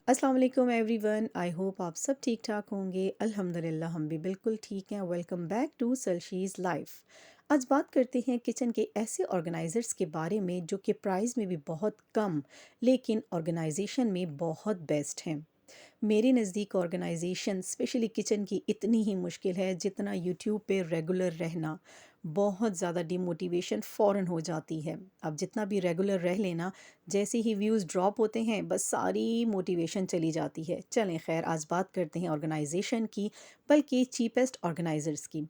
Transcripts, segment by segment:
अस्सलाम वालेकुम everyone. I hope आप सब ठीक ठाक होंगे। अल्हम्दुलिल्लाह हम भी बिल्कुल ठीक हैं। वेलकम बैक टू सलशीज़ लाइफ। आज बात करते हैं किचन के ऐसे ऑर्गेनाइज़र्स के बारे में जो कि प्राइस में भी बहुत कम लेकिन ऑर्गेनाइजेशन में बहुत बेस्ट हैं। मेरे नज़दीक ऑर्गेनाइजेशन स्पेशली किचन की इतनी ही मुश्किल है जितना यूट्यूब पे रेगुलर रहना। बहुत ज़्यादा डिमोटिवेशन फ़ौरन हो जाती है। अब जितना भी रेगुलर रह लेना, जैसे ही व्यूज़ ड्रॉप होते हैं बस सारी मोटिवेशन चली जाती है। चलें खैर, आज बात करते हैं ऑर्गेनाइजेशन की, बल्कि चीपेस्ट ऑर्गेनाइज़र्स की।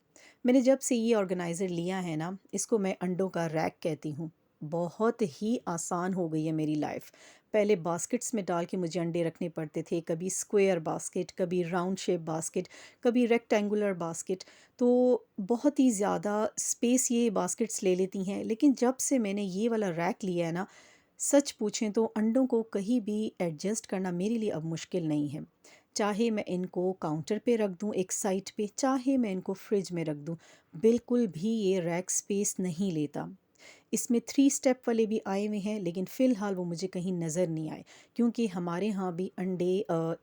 मैंने जब से ये ऑर्गेनाइज़र लिया है ना, इसको मैं अंडों का रैक कहती हूँ। बहुत ही आसान हो गई है मेरी लाइफ। पहले बास्केट्स में डाल के मुझे अंडे रखने पड़ते थे, कभी स्क्वायर बास्केट, कभी राउंड शेप बास्केट, कभी रेक्टेंगुलर बास्केट। तो बहुत ही ज़्यादा स्पेस ये बास्केट्स ले लेती हैं। लेकिन जब से मैंने ये वाला रैक लिया है ना, सच पूछें तो अंडों को कहीं भी एडजस्ट करना मेरे लिए अब मुश्किल नहीं है। चाहे मैं इनको काउंटर पे रख दूँ एक साइड पे, चाहे मैं इनको फ्रिज में रख दूँ, बिल्कुल भी ये रैक स्पेस नहीं लेता। इसमें 3 स्टेप वाले भी आए हुए हैं, लेकिन फ़िलहाल वो मुझे कहीं नज़र नहीं आए, क्योंकि हमारे यहाँ भी अंडे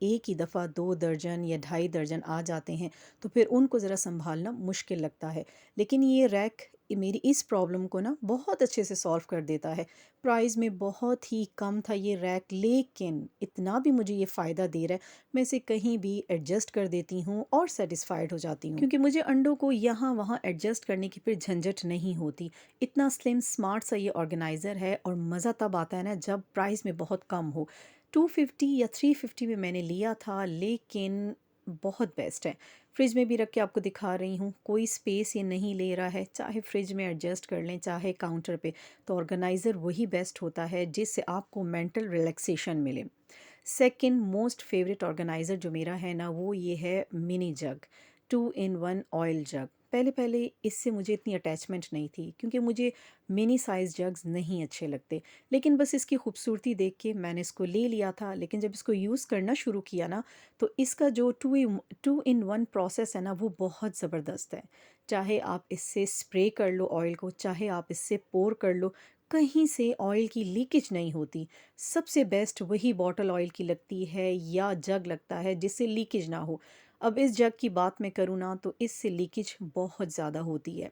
एक ही दफ़ा 2 दर्जन या ढाई दर्जन आ जाते हैं, तो फिर उनको ज़रा सँभालना मुश्किल लगता है। लेकिन ये रैक मेरी इस प्रॉब्लम को ना बहुत अच्छे से सॉल्व कर देता है। प्राइस में बहुत ही कम था ये रैक, लेकिन इतना भी मुझे ये फ़ायदा दे रहा है, मैं इसे कहीं भी एडजस्ट कर देती हूँ और सैटिस्फाइड हो जाती हूँ, क्योंकि मुझे अंडों को यहाँ वहाँ एडजस्ट करने की फिर झंझट नहीं होती। इतना स्लिम स्मार्ट सा ये ऑर्गेनाइज़र है और मज़ा तब आता है ना जब प्राइस में बहुत कम हो। 250 या 350 में मैंने लिया था, लेकिन बहुत बेस्ट है। फ्रिज में भी रख के आपको दिखा रही हूँ, कोई स्पेस ये नहीं ले रहा है। चाहे फ्रिज में एडजस्ट कर लें, चाहे काउंटर पे, तो ऑर्गेनाइज़र वही बेस्ट होता है जिससे आपको मेंटल रिलैक्सेशन मिले। सेकंड मोस्ट फेवरेट ऑर्गेनाइज़र जो मेरा है ना, वो ये है मिनी जग, 2 in 1 ऑयल जग। पहले पहले इससे मुझे इतनी अटैचमेंट नहीं थी, क्योंकि मुझे मिनी साइज़ जग्स नहीं अच्छे लगते। लेकिन बस इसकी खूबसूरती देख के मैंने इसको ले लिया था। लेकिन जब इसको यूज़ करना शुरू किया ना, तो इसका जो 2 in 1 प्रोसेस है ना, वो बहुत ज़बरदस्त है। चाहे आप इससे स्प्रे कर लो ऑयल को, चाहे आप इससे पोर कर लो, कहीं से ऑयल की लीकेज नहीं होती। सबसे बेस्ट वही बॉटल ऑयल की लगती है या जग लगता है जिससे लीकेज ना हो। अब इस जग की बात मैं करूँ ना, तो इससे लीकेज बहुत ज़्यादा होती है।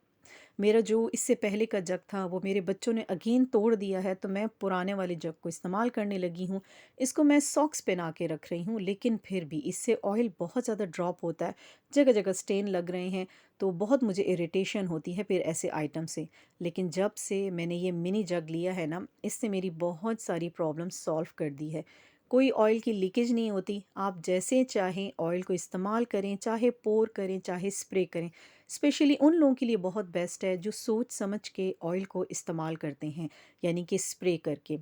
मेरा जो इससे पहले का जग था वो मेरे बच्चों ने अगेन तोड़ दिया है, तो मैं पुराने वाले जग को इस्तेमाल करने लगी हूँ। इसको मैं सॉक्स पहना के रख रही हूँ, लेकिन फिर भी इससे ऑयल बहुत ज़्यादा ड्रॉप होता है। जगह जगह स्टेन लग रहे हैं, तो बहुत मुझे इरिटेशन होती है फिर ऐसे आइटम से। लेकिन जब से मैंने ये मिनी जग लिया है ना, इससे मेरी बहुत सारी प्रॉब्लम सॉल्व कर दी है। कोई ऑयल की लीकेज नहीं होती। आप जैसे चाहें ऑयल को इस्तेमाल करें, चाहे पोर करें, चाहे स्प्रे करें। स्पेशली उन लोगों के लिए बहुत बेस्ट है जो सोच समझ के ऑयल को इस्तेमाल करते हैं, यानी कि स्प्रे करके।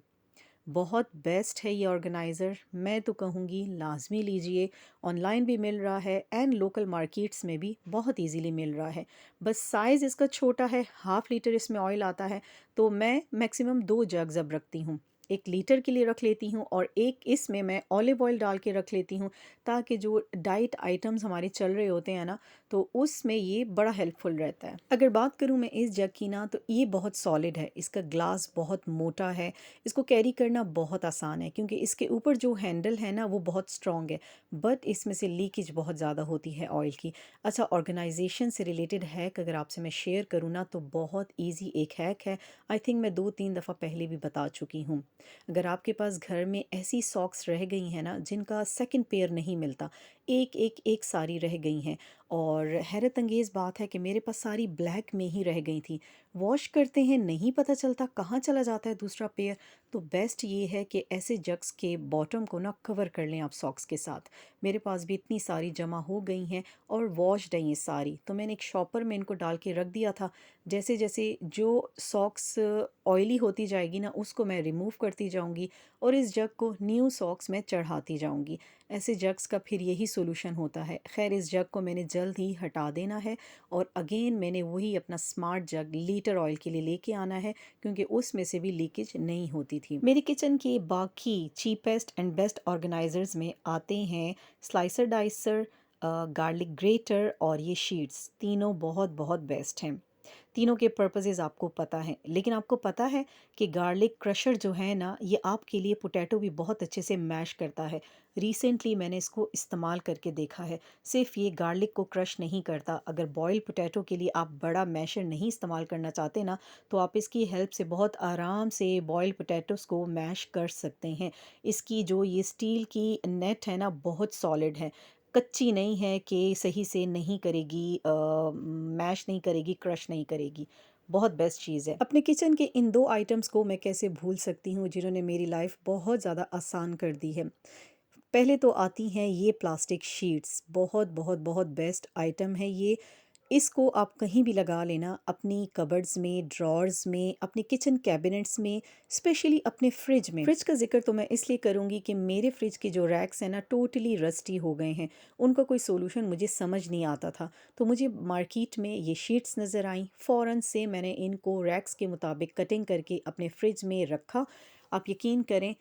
बहुत बेस्ट है ये ऑर्गेनाइज़र, मैं तो कहूँगी लाज़मी लीजिए। ऑनलाइन भी मिल रहा है एंड लोकल मार्केट्स में भी बहुत इजीली मिल रहा है। बस साइज़ इसका छोटा है, हाफ़ लीटर इसमें ऑयल आता है, तो मैं मैक्सिमम 2 जग्स अब रखती हूँ। 1 लीटर के लिए रख लेती हूँ और एक इसमें मैं ऑलिव ऑयल डाल के रख लेती हूँ, ताकि जो डाइट आइटम्स हमारे चल रहे होते हैं ना, तो उसमें ये बड़ा हेल्पफुल रहता है। अगर बात करूँ मैं इस जग की ना, तो ये बहुत सॉलिड है, इसका ग्लास बहुत मोटा है। इसको कैरी करना बहुत आसान है, क्योंकि इसके ऊपर जो हैंडल है ना, वो बहुत स्ट्रॉन्ग है। बट इसमें से लीकेज बहुत ज़्यादा होती है ऑयल की। अच्छा, ऑर्गेनाइजेशन से रिलेटेड हैक अगर आपसे मैं शेयर करूँ ना, तो बहुत इजी एक हैक है। आई थिंक मैं 2-3 दफ़ा पहले भी बता चुकी हूँ। अगर आपके पास घर में ऐसी सॉक्स रह गई हैं ना जिनका सेकंड पेयर नहीं मिलता, एक सारी रह गई हैं, और हैरत अंगेज़ बात है कि मेरे पास सारी ब्लैक में ही रह गई थी। वॉश करते हैं, नहीं पता चलता कहाँ चला जाता है दूसरा पेयर। तो बेस्ट ये है कि ऐसे जग्स के बॉटम को ना कवर कर लें आप सॉक्स के साथ। मेरे पास भी इतनी सारी जमा हो गई हैं और वॉश्ड हैं ये सारी, तो मैंने एक शॉपर में इनको डाल के रख दिया था। जैसे जैसे जो सॉक्स ऑयली होती जाएगी ना, उसको मैं रिमूव करती जाऊंगी और इस जग को न्यू सॉक्स में चढ़ाती जाऊंगी। ऐसे जग्स का फिर यही सोल्यूशन होता है। खैर, इस जग को मैंने जल्द ही हटा देना है और अगेन मैंने वही अपना स्मार्ट जग लीटर ऑयल के लिए लेके आना है, क्योंकि उसमें से भी लीकेज नहीं होती थी। मेरे किचन के बाकी चीपेस्ट एंड बेस्ट ऑर्गेनाइजर्स में आते हैं स्लाइसर डाइसर, गार्लिक ग्रेटर और ये शीट्स, तीनों बहुत बहुत बेस्ट हैं। तीनों के पर्पसेस आपको पता हैं। लेकिन आपको पता है कि गार्लिक क्रशर जो है ना, ये आपके लिए पोटैटो भी बहुत अच्छे से मैश करता है। रिसेंटली मैंने इसको इस्तेमाल करके देखा है। सिर्फ़ ये गार्लिक को क्रश नहीं करता। अगर बॉइल्ड पोटैटो के लिए आप बड़ा मैशर नहीं इस्तेमाल करना चाहते ना, तो आप इसकी हेल्प से बहुत आराम से बॉइल्ड पोटैटोज़ को मैश कर सकते हैं। इसकी जो ये स्टील की नेट है ना, बहुत सॉलिड है। कच्ची नहीं है कि सही से नहीं करेगी, मैश नहीं करेगी, क्रश नहीं करेगी। बहुत बेस्ट चीज़ है। अपने किचन के इन 2 आइटम्स को मैं कैसे भूल सकती हूँ, जिन्होंने मेरी लाइफ़ बहुत ज़्यादा आसान कर दी है। पहले तो आती हैं ये प्लास्टिक शीट्स, बहुत, बहुत, बहुत बेस्ट आइटम है ये। इसको आप कहीं भी लगा लेना, अपनी कबर्ड्स में, ड्रॉर्स में, अपने किचन कैबिनेट्स में, स्पेशली अपने फ्रिज में। फ्रिज का ज़िक्र तो मैं इसलिए करूँगी कि मेरे फ्रिज के जो रैक्स हैं ना, टोटली रस्टी हो गए हैं। उनका कोई सॉल्यूशन मुझे समझ नहीं आता था। तो मुझे मार्केट में ये शीट्स नज़र आईं, फ़ौरन से मैंने इनको रैक्स के मुताबिक कटिंग करके अपने फ्रिज में रखा। आप यकीन करें,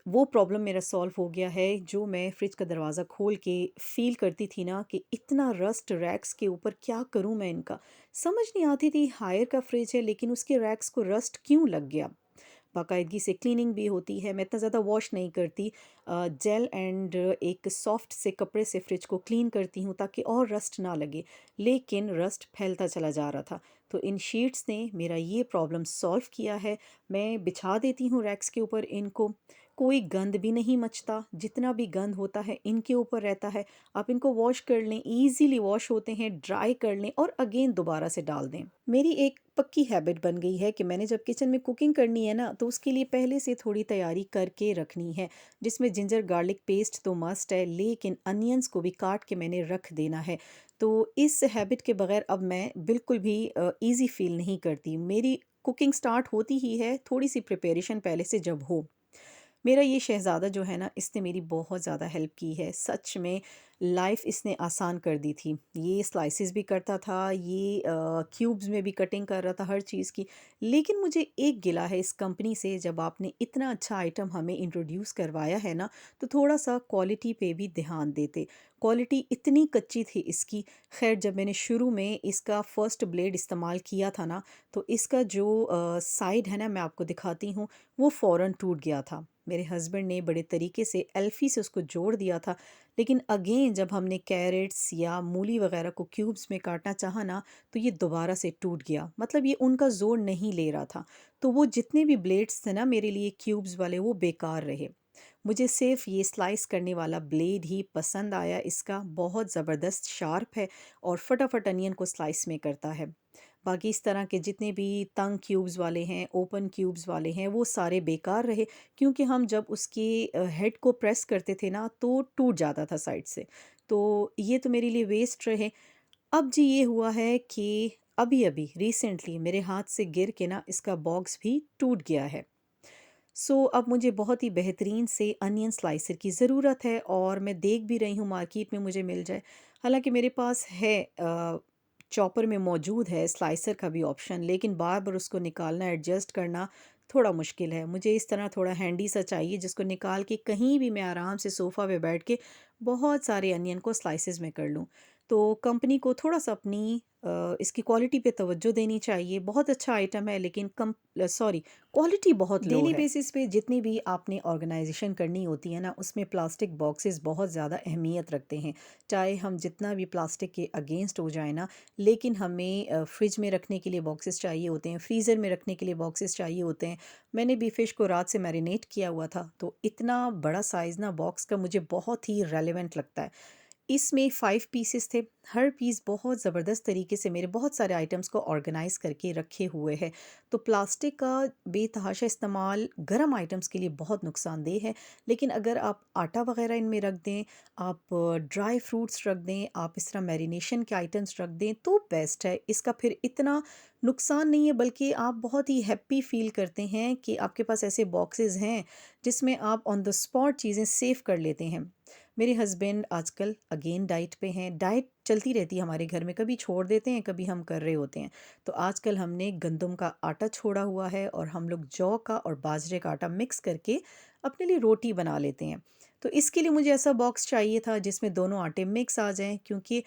वो प्रॉब्लम मेरा सॉल्व हो गया है। जो मैं फ्रिज का दरवाज़ा खोल के फ़ील करती थी ना कि इतना रस्ट रैक्स के ऊपर, क्या करूँ मैं इनका? समझ नहीं आती थी, हायर का फ्रिज है लेकिन उसके रैक्स को रस्ट क्यों लग गया? बाकायदगी से क्लीनिंग भी होती है, मैं इतना ज़्यादा वॉश नहीं करती। जेल एंड एक सॉफ्ट से कपड़े से फ्रिज को क्लीन करती हूँ ताकि और रस्ट ना लगे, लेकिन रस्ट फैलता चला जा रहा था। तो इन शीट्स ने मेरा ये प्रॉब्लम सॉल्व किया है। मैं बिछा देती हूँ रैक्स के ऊपर इनको, कोई गंद भी नहीं मचता, जितना भी गंद होता है इनके ऊपर रहता है। आप इनको वॉश कर लें, ईज़िली वॉश होते हैं, ड्राई कर लें और अगेन दोबारा से डाल दें। मेरी एक पक्की हैबिट बन गई है कि मैंने जब किचन में कुकिंग करनी है ना, तो उसके लिए पहले से थोड़ी तैयारी करके रखनी है, जिसमें जिंजर गार्लिक पेस्ट तो मस्ट है, लेकिन अनियंस को भी काट के मैंने रख देना है। तो इस हैबिट के बगैर अब मैं बिल्कुल भी ईज़ी फ़ील नहीं करती। मेरी कुकिंग स्टार्ट होती ही है थोड़ी सी प्रिपरेशन पहले से जब हो। मेरा ये शहज़ादा जो है ना, इसने मेरी बहुत ज़्यादा हेल्प की है। सच में लाइफ़ इसने आसान कर दी थी। ये स्लाइसेस भी करता था, ये क्यूब्स में भी कटिंग कर रहा था हर चीज़ की। लेकिन मुझे एक गिला है इस कंपनी से, जब आपने इतना अच्छा आइटम हमें इंट्रोड्यूस करवाया है ना, तो थोड़ा-सा क्वालिटी पे भी ध्यान देते। क्वालिटी इतनी कच्ची थी इसकी। ख़ैर, जब मैंने शुरू में इसका फर्स्ट ब्लेड इस्तेमाल किया था ना, तो इसका जो साइड है ना, मैं आपको दिखाती हूँ, वो फ़ौरन टूट गया था। मेरे हस्बैंड ने बड़े तरीके से एल्फी से उसको जोड़ दिया था, लेकिन अगेन जब हमने कैरेट्स या मूली वगैरह को क्यूब्स में काटना चाहा ना, तो ये दोबारा से टूट गया। मतलब ये उनका जोड़ नहीं ले रहा था। तो वो जितने भी ब्लेड्स थे ना मेरे लिए क्यूब्स वाले, वो बेकार रहे। मुझे सिर्फ ये स्लाइस करने वाला ब्लेड ही पसंद आया। इसका बहुत ज़बरदस्त शार्प है और फटाफट अनियन को स्लाइस में करता है। बाकी इस तरह के जितने भी तंग क्यूब्स वाले हैं, ओपन क्यूब्स वाले हैं, वो सारे बेकार रहे, क्योंकि हम जब उसके हेड को प्रेस करते थे ना, तो टूट जाता था साइड से। तो ये तो मेरे लिए वेस्ट रहे। अब जी ये हुआ है कि अभी-अभी रिसेंटली मेरे हाथ से गिर के ना इसका बॉक्स भी टूट गया है। सो अब मुझे बहुत ही बेहतरीन से अनियन स्लाइसर की ज़रूरत है और मैं देख भी रही हूँ मार्केट में मुझे मिल जाए। हालाँकि मेरे पास है, चॉपर में मौजूद है स्लाइसर का भी ऑप्शन, लेकिन बार-बार उसको निकालना, एडजस्ट करना थोड़ा मुश्किल है। मुझे इस तरह थोड़ा हैंडी सा चाहिए जिसको निकाल के कहीं भी मैं आराम से सोफ़ा पे बैठ के बहुत सारे अनियन को स्लाइसेस में कर लूँ। तो कंपनी को थोड़ा-सा अपनी इसकी क्वालिटी पे तवज्जो देनी चाहिए। बहुत अच्छा आइटम है, लेकिन सॉरी, क्वालिटी बहुत लो डेली है। बेसिस पे जितनी भी आपने ऑर्गेनाइजेशन करनी होती है ना, उसमें प्लास्टिक बॉक्सेस बहुत ज़्यादा अहमियत रखते हैं। चाहे हम जितना भी प्लास्टिक के अगेंस्ट हो जाए ना, लेकिन हमें फ्रिज में रखने के लिए बॉक्सेस चाहिए होते हैं, फ्रीज़र में रखने के लिए बॉक्सेस चाहिए होते हैं। मैंने भी फ़िश को रात से मैरिनेट किया हुआ था, तो इतना बड़ा साइज़ ना बॉक्स का मुझे बहुत ही रेलेवेंट लगता है। इसमें 5 पीसेस थे। हर पीस बहुत ज़बरदस्त तरीके से मेरे बहुत सारे आइटम्स को ऑर्गेनाइज़ करके रखे हुए है। तो प्लास्टिक का बेतहाशा इस्तेमाल गरम आइटम्स के लिए बहुत नुकसानदेह है। लेकिन अगर आप आटा वग़ैरह इनमें रख दें, आप ड्राई फ्रूट्स रख दें, आप इस तरह मैरिनेशन के आइटम्स रख दें, तो बेस्ट है। इसका फिर इतना नुकसान नहीं है, बल्कि आप बहुत ही हैप्पी फ़ील करते हैं कि आपके पास ऐसे बॉक्सेस हैं जिसमें आप ऑन द स्पॉट चीज़ें सेव कर लेते हैं। मेरे हस्बैंड आजकल अगेन डाइट पे हैं। डाइट चलती रहती है हमारे घर में, कभी छोड़ देते हैं, कभी हम कर रहे होते हैं। तो आजकल हमने गंदम का आटा छोड़ा हुआ है और हम लोग जौ का और बाजरे का आटा मिक्स करके अपने लिए रोटी बना लेते हैं। तो इसके लिए मुझे ऐसा बॉक्स चाहिए था जिसमें दोनों आटे मिक्स आ जाएं, क्योंकि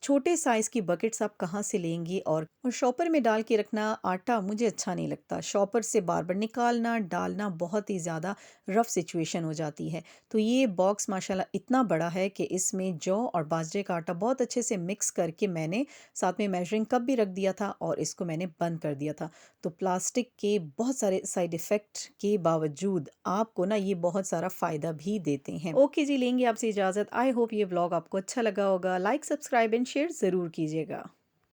छोटे साइज़ की बकेट्स आप कहाँ से लेंगी? और शॉपर में डाल के रखना आटा मुझे अच्छा नहीं लगता। शॉपर से बार-बार निकालना, डालना बहुत ही ज़्यादा रफ़ सिचुएशन हो जाती है। तो ये बॉक्स माशाल्लाह इतना बड़ा है कि इसमें जौ और बाजरे का आटा बहुत अच्छे से मिक्स करके मैंने साथ में मेजरिंग कप भी रख दिया था और इसको मैंने बंद कर दिया था। तो प्लास्टिक के बहुत सारे साइड इफ़ेक्ट के बावजूद आपको ना ये बहुत सारा फ़ायदा भी देते हैं। ओके जी, लेंगे आपसे इजाज़त। आई होप ये व्लॉग आपको अच्छा लगा होगा। लाइक, सब्सक्राइब एंड शेयर ज़रूर कीजिएगा।